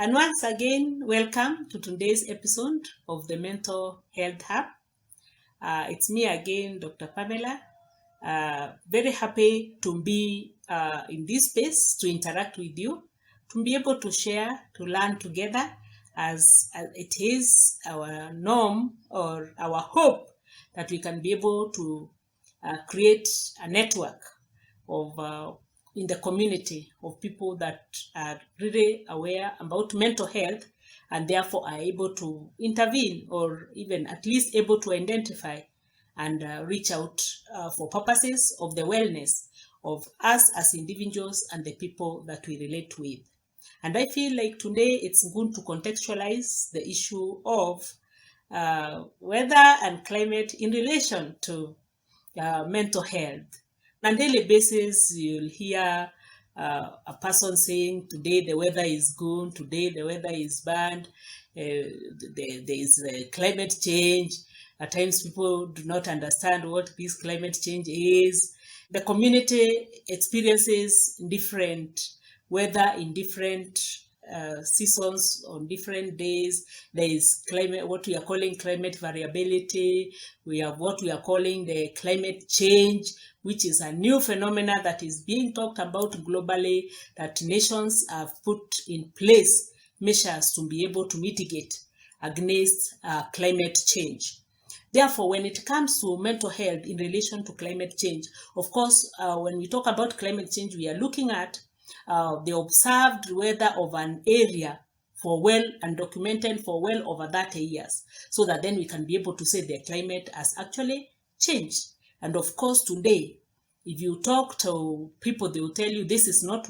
And once again, welcome to today's episode of the Mental Health Hub. It's me again, Dr. Pamela. Very happy to be in this space to interact with you, to be able to share, to learn together, as it is our norm or our hope that we can be able to create a network of in the community of people that are really aware about mental health and therefore are able to intervene or even at least able to identify and reach out for purposes of the wellness of us as individuals and the people that we relate with. And I feel like today it's good to contextualize the issue of weather and climate in relation to mental health. On a daily basis, you'll hear a person saying, today the weather is good, today the weather is bad, there is climate change. At times people do not understand what this climate change is. The community experiences different weather in different seasons on different days. There is climate, what we are calling climate variability. We have what we are calling the climate change, which is a new phenomena that is being talked about globally, that nations have put in place measures to be able to mitigate against climate change. Therefore, when it comes to mental health in relation to climate change, of course, when we talk about climate change, we are looking at the observed weather of an area for well and documented for well over 30 years, so that then we can be able to say the climate has actually changed. And of course, today, if you talk to people, they will tell you this is not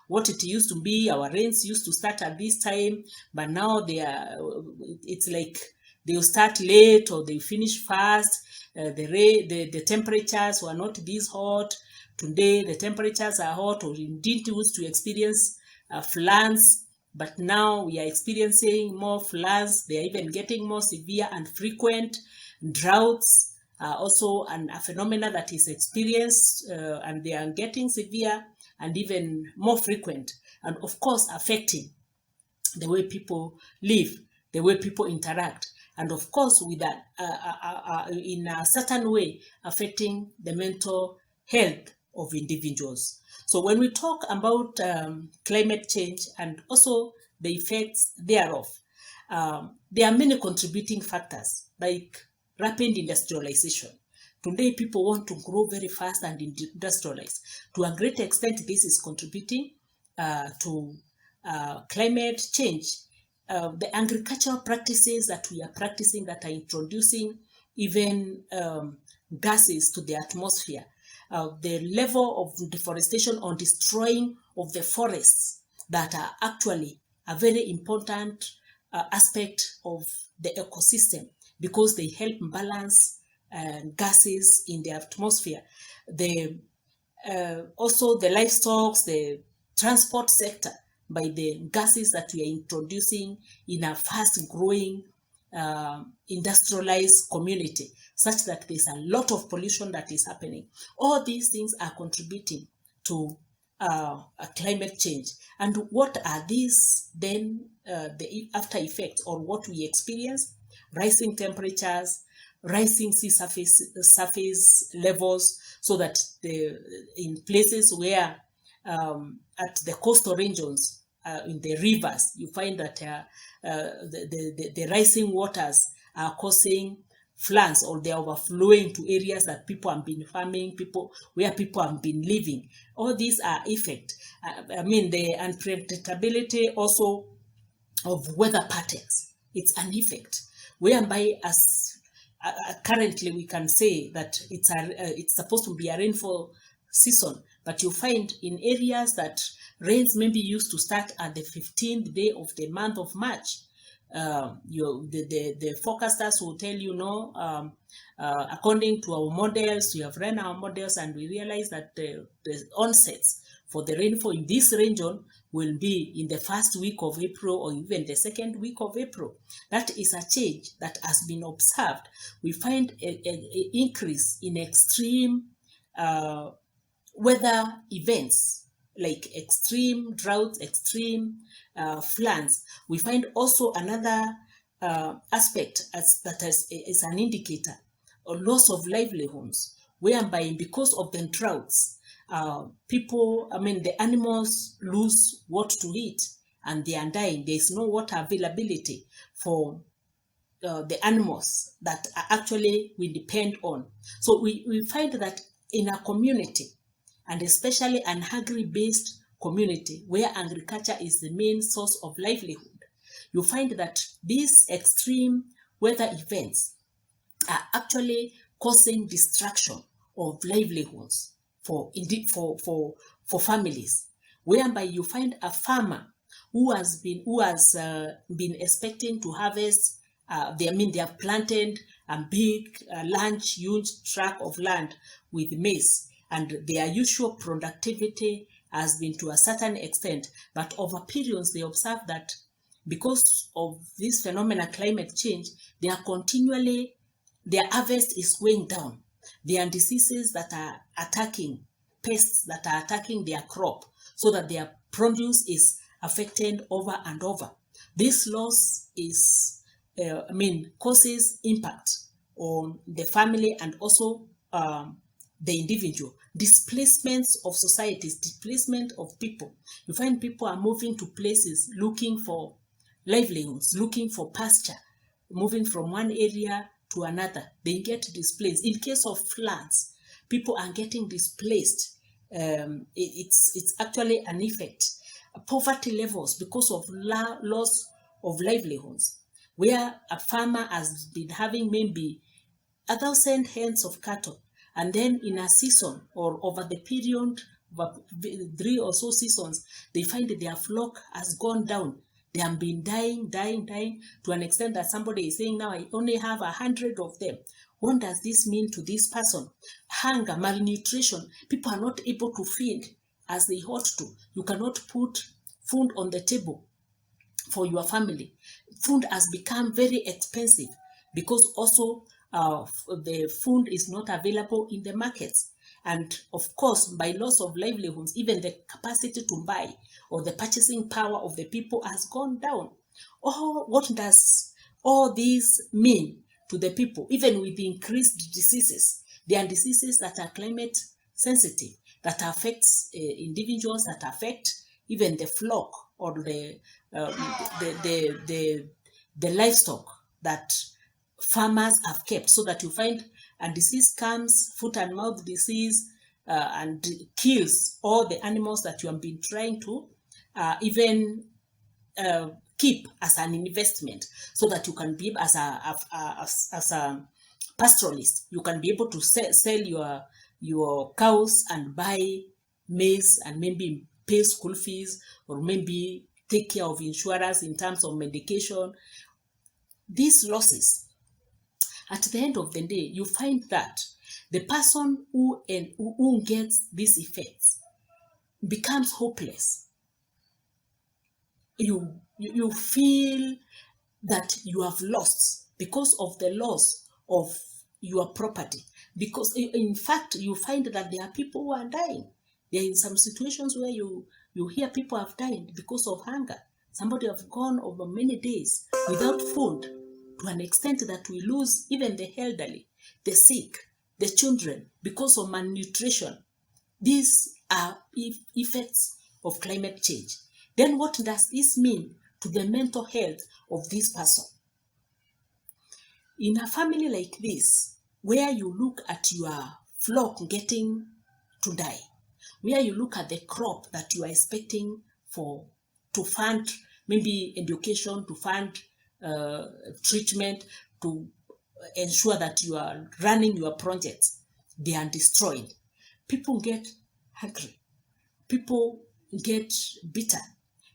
what it used to be. Our rains used to start at this time, but now it's like they'll start late or they finish fast. The temperatures were not this hot. Today, the temperatures are hot, or indeed used to experience floods, but now we are experiencing more floods. They are even getting more severe and frequent. Droughts are also a phenomena that is experienced, and they are getting severe and even more frequent, and of course affecting the way people live, the way people interact, and of course with that in a certain way affecting the mental health of individuals. So when we talk about climate change and also the effects thereof, there are many contributing factors like rapid industrialization. Today, people want to grow very fast and industrialize. To a great extent, this is contributing to climate change. The agricultural practices that we are practicing that are introducing even gases to the atmosphere. The level of deforestation or destroying of the forests that are actually a very important aspect of the ecosystem because they help balance gases in the atmosphere. Also the livestock, the transport sector, by the gases that we are introducing in a fast-growing industrialized community, such that there's a lot of pollution that is happening. All these things are contributing to climate change. And what are these then, the after effects or what we experience? Rising temperatures, rising sea surface levels, so that in places where at the coastal regions, in the rivers, you find that the rising waters are causing floods, or they are overflowing to areas that people have been farming, where people have been living. All these are effect. The unpredictability also of weather patterns. It's an effect, whereby as currently we can say that it's supposed to be a rainfall season, but you find in areas that rains maybe used to start at the 15th day of the month of March. The forecasters will tell you, no, according to our models, we have run our models and we realize that the onsets for the rainfall in this region will be in the first week of April or even the second week of April. That is a change that has been observed. We find an increase in extreme weather events like extreme droughts, extreme floods. We find also another aspect is an indicator or loss of livelihoods, whereby because of the droughts, the animals lose what to eat and they are dying. There is no water availability for the animals that actually we depend on. So we find that in a community, and especially an agri-based community where agriculture is the main source of livelihood, you find that these extreme weather events are actually causing destruction of livelihoods for families, whereby you find a farmer who has been expecting to harvest. They have planted a big, large, huge tract of land with maize, and their usual productivity has been to a certain extent. But over periods, they observe that because of this phenomenon, climate change, their harvest is going down. There are diseases that are attacking, pests that are attacking their crop, so that their produce is affected over and over. This loss causes impact on the family and also the individual. Displacements of societies, displacement of people. You find people are moving to places looking for livelihoods, looking for pasture, moving from one area to another. They get displaced. In case of floods, people are getting displaced. It's actually an effect. Poverty levels because of loss of livelihoods, where a farmer has been having maybe 1,000 hens of cattle, and then in a season or over the period of 3 or so seasons, they find that their flock has gone down. They have been dying to an extent that somebody is saying, now I only have 100 of them. What does this mean to this person? Hunger, malnutrition. People are not able to feed as they ought to. You cannot put food on the table for your family. Food has become very expensive because also the food is not available in the markets. And of course, by loss of livelihoods, even the capacity to buy or the purchasing power of the people has gone down. What does all these mean to the people? Even with increased diseases, there are diseases that are climate sensitive, that affects individuals, that affect even the flock or the livestock that farmers have kept, so that you find a disease comes, foot and mouth disease, and kills all the animals that you have been trying to keep as an investment, so that you can be as a pastoralist, you can be able to sell your cows and buy maize and maybe pay school fees or maybe take care of insurance in terms of medication. These losses, at the end of the day, you find that the person who gets these effects becomes hopeless. You feel that you have lost because of the loss of your property. Because in fact, you find that there are people who are dying. There are in some situations where you hear people have died because of hunger. Somebody have gone over many days without food, to an extent that we lose even the elderly, the sick, the children, because of malnutrition. These are effects of climate change. Then what does this mean to the mental health of this person? In a family like this, where you look at your flock getting to die, where you look at the crop that you are expecting to fund maybe education, to fund treatment, to ensure that you are running your projects, they are destroyed. People get hungry. People get bitter.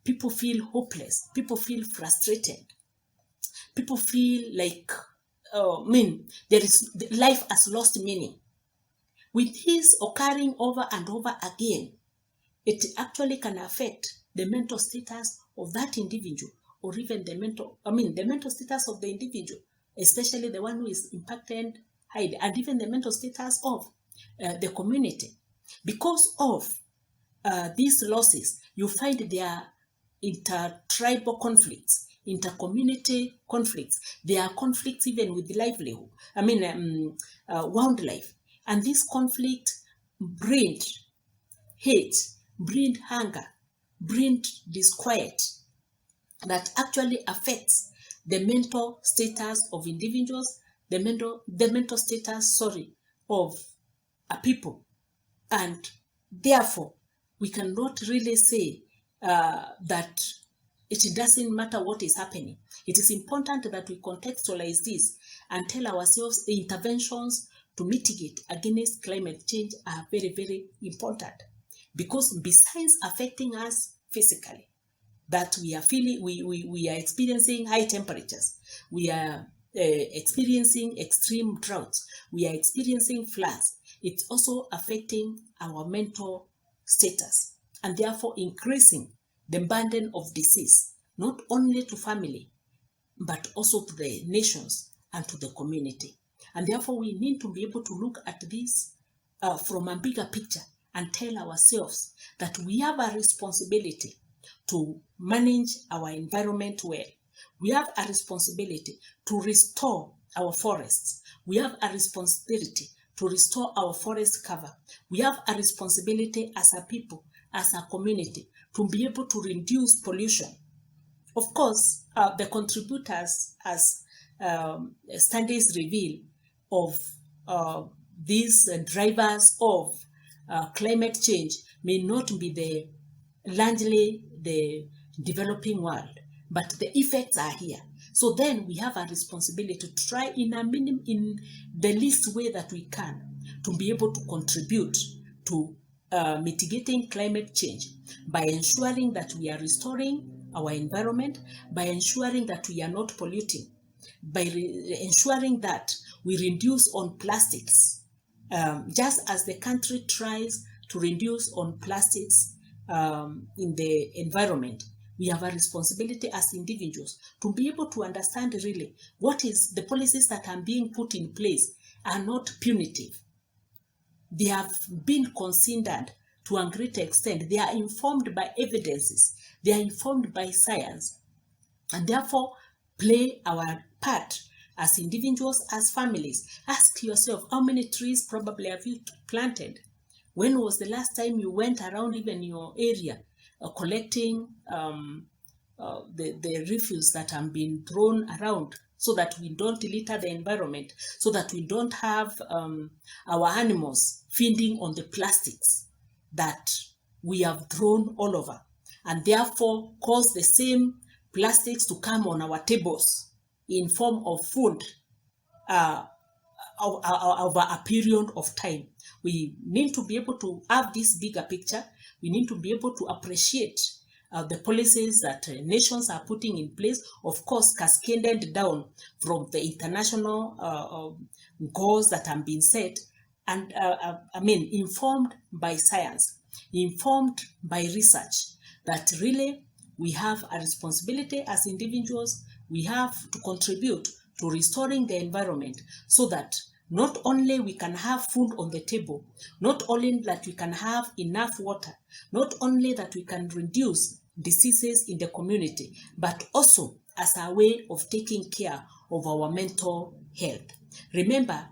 People feel hopeless. People feel frustrated. People feel like, life has lost meaning. With this occurring over and over again, it actually can affect the mental status of that individual, or even the mental status of the individual, especially the one who is impacted, and even the mental status of the community, because of these losses, you find there are inter-tribal conflicts, inter-community conflicts. There are conflicts even with livelihood, wildlife. And this conflict breed hate, breed hunger, breed disquiet that actually affects the mental status of individuals, the mental status, of a people. And therefore, we cannot really say that it doesn't matter what is happening. It is important that we contextualize this and tell ourselves the interventions to mitigate against climate change are very, very important. Because besides affecting us physically, that we are feeling, we are experiencing high temperatures, we are experiencing extreme droughts, we are experiencing floods, it's also affecting our mental status and therefore increasing the burden of disease, not only to family, but also to the nations and to the community. And therefore we need to be able to look at this from a bigger picture and tell ourselves that we have a responsibility to manage our environment well. We have a responsibility to restore our forests. We have a responsibility to restore our forest cover. We have a responsibility as a people, as a community, to be able to reduce pollution. Of course, the contributors, as studies reveal, of these drivers of climate change may not be largely the developing world, but the effects are here. So then we have a responsibility to try in the least way that we can to be able to contribute to mitigating climate change by ensuring that we are restoring our environment, by ensuring that we are not polluting, by ensuring that we reduce on plastics, just as the country tries to reduce on plastics in the environment. We have a responsibility as individuals to be able to understand really what is the policies that are being put in place are not punitive. They have been considered to a great extent. They are informed by evidences. They are informed by science. And therefore, play our part as individuals, as families. Ask yourself, how many trees probably have you planted? When was the last time you went around even your area collecting the refuse that have been thrown around, so that we don't litter the environment, so that we don't have our animals feeding on the plastics that we have thrown all over, and therefore cause the same plastics to come on our tables in form of food over a period of time. We need to be able to have this bigger picture. We need to be able to appreciate the policies that nations are putting in place, of course, cascaded down from the international goals that have been set, and informed by science, informed by research, that really we have a responsibility as individuals. We have to contribute to restoring the environment so that not only we can have food on the table, not only that we can have enough water, not only that we can reduce diseases in the community, but also as a way of taking care of our mental health. Remember,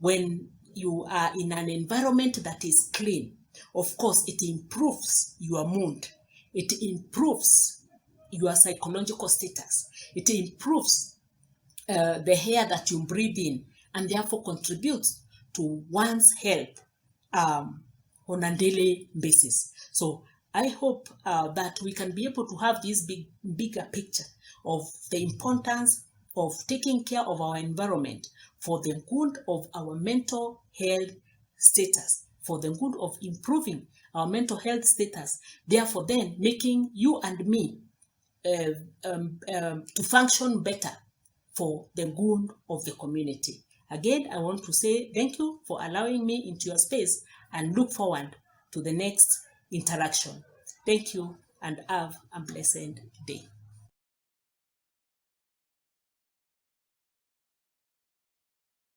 when you are in an environment that is clean, of course, it improves your mood. It improves your psychological status. It improves the air that you breathe in, and therefore contributes to one's health on a daily basis. So I hope that we can be able to have this bigger picture of the importance of taking care of our environment for the good of our mental health status, for the good of improving our mental health status, therefore then making you and me to function better for the good of the community. Again, I want to say thank you for allowing me into your space and look forward to the next interaction. Thank you and have a blessed day.